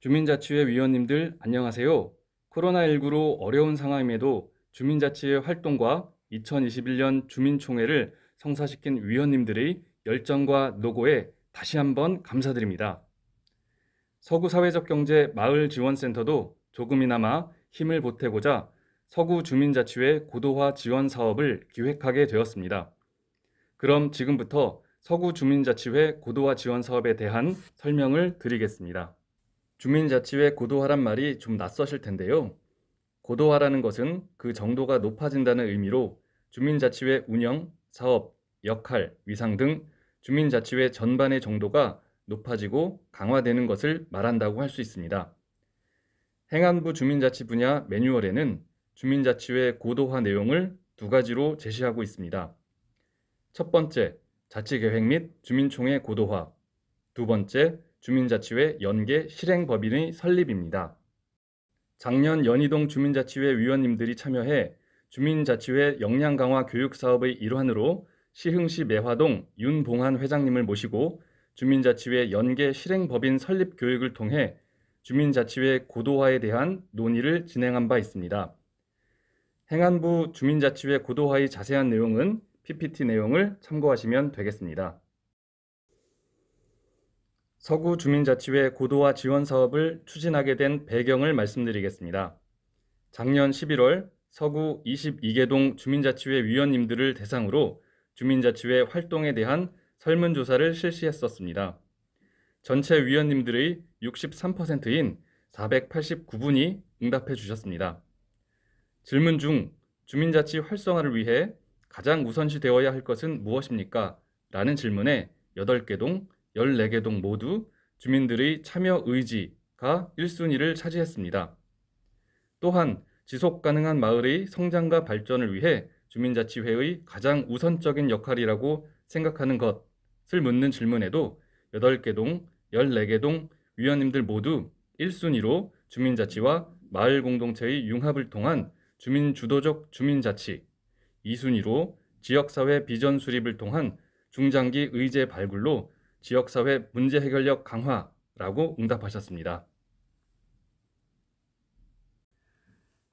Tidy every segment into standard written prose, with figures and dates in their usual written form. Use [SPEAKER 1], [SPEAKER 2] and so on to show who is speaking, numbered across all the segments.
[SPEAKER 1] 주민자치회 위원님들 안녕하세요. 코로나19로 어려운 상황임에도 주민자치회 활동과 2021년 주민총회를 성사시킨 위원님들의 열정과 노고에 다시 한번 감사드립니다. 서구사회적경제 마을지원센터도 조금이나마 힘을 보태고자 서구 주민자치회 고도화 지원 사업을 기획하게 되었습니다. 그럼 지금부터 서구 주민자치회 고도화 지원 사업에 대한 설명을 드리겠습니다. 주민자치회 고도화란 말이 좀 낯서실 텐데요. 고도화라는 것은 그 정도가 높아진다는 의미로 주민자치회 운영, 사업, 역할, 위상 등 주민자치회 전반의 정도가 높아지고 강화되는 것을 말한다고 할 수 있습니다. 행안부 주민자치 분야 매뉴얼에는 주민자치회 고도화 내용을 두 가지로 제시하고 있습니다. 첫 번째, 자치계획 및 주민총회 고도화. 두 번째, 주민자치회 연계 실행법인의 설립입니다. 작년 연희동 주민자치회 위원님들이 참여해 주민자치회 역량 강화 교육 사업의 일환으로 시흥시 매화동 윤봉한 회장님을 모시고 주민자치회 연계 실행법인 설립 교육을 통해 주민자치회 고도화에 대한 논의를 진행한 바 있습니다. 행안부 주민자치회 고도화의 자세한 내용은 PPT 내용을 참고하시면 되겠습니다. 서구 주민자치회 고도화 지원 사업을 추진하게 된 배경을 말씀드리겠습니다. 작년 11월 서구 22개동 주민자치회 위원님들을 대상으로 주민자치회 활동에 대한 설문조사를 실시했었습니다. 전체 위원님들의 63%인 489분이 응답해 주셨습니다. 질문 중 주민자치 활성화를 위해 가장 우선시 되어야 할 것은 무엇입니까? 라는 질문에 8개 동, 14개 동 모두 주민들의 참여 의지가 1순위를 차지했습니다. 또한 지속가능한 마을의 성장과 발전을 위해 주민자치회의 가장 우선적인 역할이라고 생각하는 것을 묻는 질문에도 8개 동, 14개 동 위원님들 모두 1순위로 주민자치와 마을 공동체의 융합을 통한 주민주도적 주민자치, 2순위로 지역사회 비전 수립을 통한 중장기 의제 발굴로 지역사회 문제 해결력 강화라고 응답하셨습니다.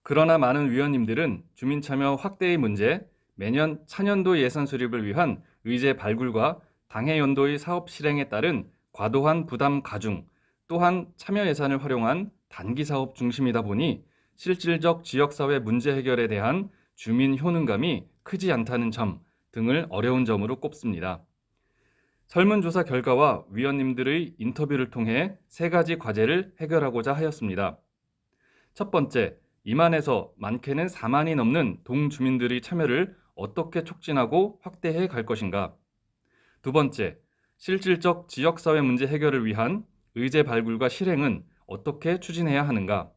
[SPEAKER 1] 그러나 많은 위원님들은 주민참여 확대의 문제, 매년 차년도 예산 수립을 위한 의제 발굴과 당해연도의 사업 실행에 따른 과도한 부담 가중, 또한 참여 예산을 활용한 단기 사업 중심이다 보니 실질적 지역사회 문제 해결에 대한 주민 효능감이 크지 않다는 점 등을 어려운 점으로 꼽습니다. 설문조사 결과와 위원님들의 인터뷰를 통해 3가지 과제를 해결하고자 하였습니다. 첫 번째, 2만에서 많게는 4만이 넘는 동주민들의 참여를 어떻게 촉진하고 확대해 갈 것인가. 두 번째, 실질적 지역사회 문제 해결을 위한 의제 발굴과 실행은 어떻게 추진해야 하는가.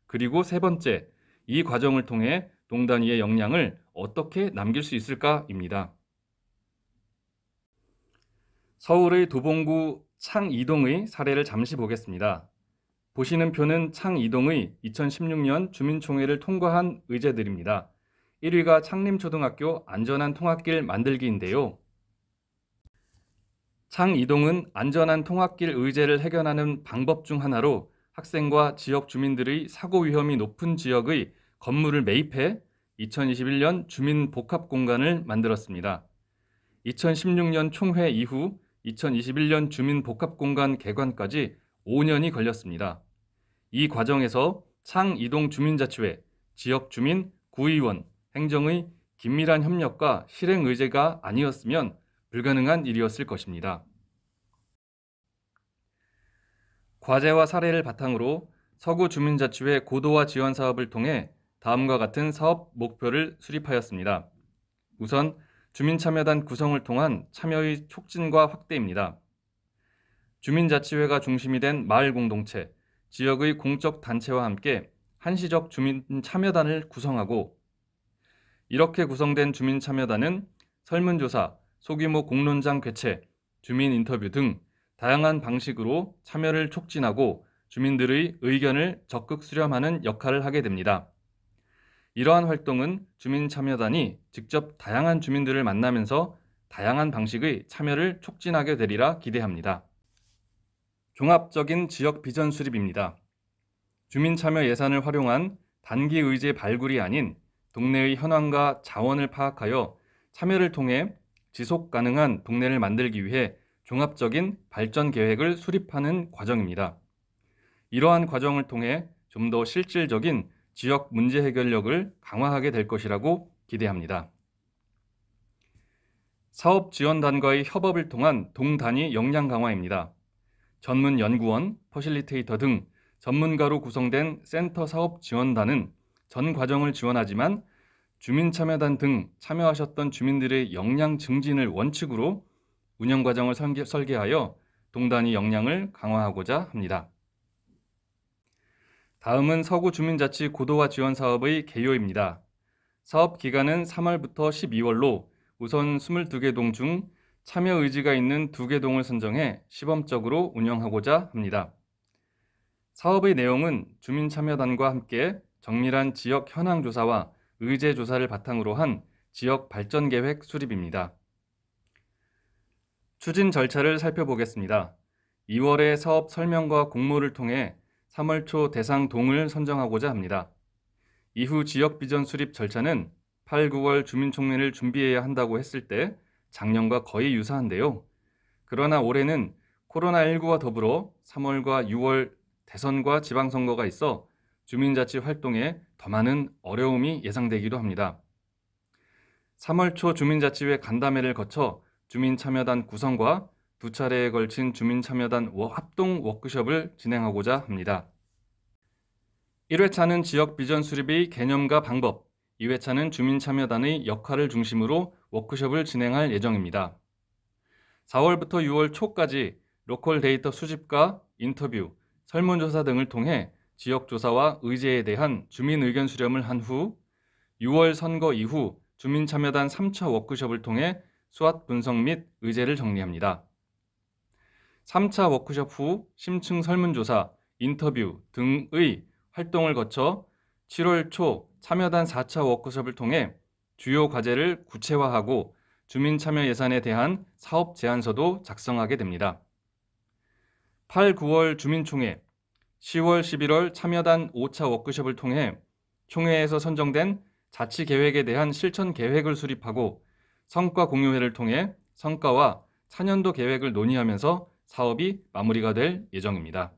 [SPEAKER 1] 그리고 세 번째, 이 과정을 통해 동단위의 역량을 어떻게 남길 수 있을까입니다. 서울의 도봉구 창이동의 사례를 잠시 보겠습니다. 보시는 표는 창이동의 2016년 주민총회를 통과한 의제들입니다. 1위가 창림초등학교 안전한 통학길 만들기인데요. 창이동은 안전한 통학길 의제를 해결하는 방법 중 하나로 학생과 지역 주민들의 사고 위험이 높은 지역의 건물을 매입해 2021년 주민 복합 공간을 만들었습니다. 2016년 총회 이후 2021년 주민 복합 공간 개관까지 5년이 걸렸습니다. 이 과정에서 창이동 주민자치회, 지역 주민, 구의원, 행정의 긴밀한 협력과 실행 의제가 아니었으면 불가능한 일이었을 것입니다. 과제와 사례를 바탕으로 서구 주민자치회 고도화 지원 사업을 통해 다음과 같은 사업 목표를 수립하였습니다. 우선 주민참여단 구성을 통한 참여의 촉진과 확대입니다. 주민자치회가 중심이 된 마을 공동체, 지역의 공적 단체와 함께 한시적 주민참여단을 구성하고, 이렇게 구성된 주민참여단은 설문조사, 소규모 공론장 개최, 주민 인터뷰 등 다양한 방식으로 참여를 촉진하고 주민들의 의견을 적극 수렴하는 역할을 하게 됩니다. 이러한 활동은 주민참여단이 직접 다양한 주민들을 만나면서 다양한 방식의 참여를 촉진하게 되리라 기대합니다. 종합적인 지역 비전 수립입니다. 주민참여 예산을 활용한 단기 의제 발굴이 아닌 동네의 현황과 자원을 파악하여 참여를 통해 지속 가능한 동네를 만들기 위해 종합적인 발전 계획을 수립하는 과정입니다. 이러한 과정을 통해 좀 더 실질적인 지역 문제 해결력을 강화하게 될 것이라고 기대합니다. 사업지원단과의 협업을 통한 동단위 역량 강화입니다. 전문 연구원, 퍼실리테이터 등 전문가로 구성된 센터 사업지원단은 전 과정을 지원하지만 주민참여단 등 참여하셨던 주민들의 역량 증진을 원칙으로 운영 과정을 설계하여 동단위 역량을 강화하고자 합니다. 다음은 서구 주민자치 고도화 지원 사업의 개요입니다. 사업 기간은 3월부터 12월로 우선 22개 동 중 참여 의지가 있는 2개 동을 선정해 시범적으로 운영하고자 합니다. 사업의 내용은 주민참여단과 함께 정밀한 지역 현황 조사와 의제 조사를 바탕으로 한 지역 발전 계획 수립입니다. 추진 절차를 살펴보겠습니다. 2월에 사업 설명과 공모를 통해 3월 초 대상 동을 선정하고자 합니다. 이후 지역 비전 수립 절차는 8, 9월 주민총회를 준비해야 한다고 했을 때 작년과 거의 유사한데요. 그러나 올해는 코로나19와 더불어 3월과 6월 대선과 지방선거가 있어 주민자치 활동에 더 많은 어려움이 예상되기도 합니다. 3월 초 주민자치회 간담회를 거쳐 주민참여단 구성과 2차례에 걸친 주민참여단 합동 워크숍을 진행하고자 합니다. 1회차는 지역 비전 수립의 개념과 방법, 2회차는 주민참여단의 역할을 중심으로 워크숍을 진행할 예정입니다. 4월부터 6월 초까지 로컬 데이터 수집과 인터뷰, 설문조사 등을 통해 지역조사와 의제에 대한 주민 의견 수렴을 한 후 6월 선거 이후 주민참여단 3차 워크숍을 통해 수확 분석 및 의제를 정리합니다. 3차 워크숍 후 심층 설문조사, 인터뷰 등의 활동을 거쳐 7월 초 참여단 4차 워크숍을 통해 주요 과제를 구체화하고 주민참여 예산에 대한 사업 제안서도 작성하게 됩니다. 8, 9월 주민총회, 10월, 11월 참여단 5차 워크숍을 통해 총회에서 선정된 자치계획에 대한 실천 계획을 수립하고 성과 공유회를 통해 성과와 차년도 계획을 논의하면서 사업이 마무리가 될 예정입니다.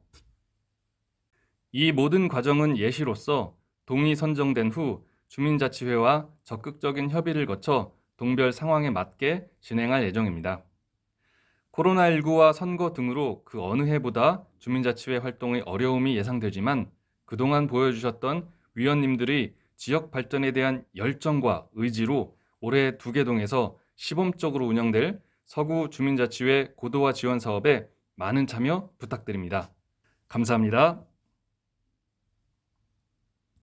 [SPEAKER 1] 이 모든 과정은 예시로서 동이 선정된 후 주민자치회와 적극적인 협의를 거쳐 동별 상황에 맞게 진행할 예정입니다. 코로나19와 선거 등으로 그 어느 해보다 주민자치회 활동의 어려움이 예상되지만 그동안 보여주셨던 위원님들의 지역 발전에 대한 열정과 의지로 올해 2개 동에서 시범적으로 운영될 서구 주민자치회 고도화 지원 사업에 많은 참여 부탁드립니다. 감사합니다.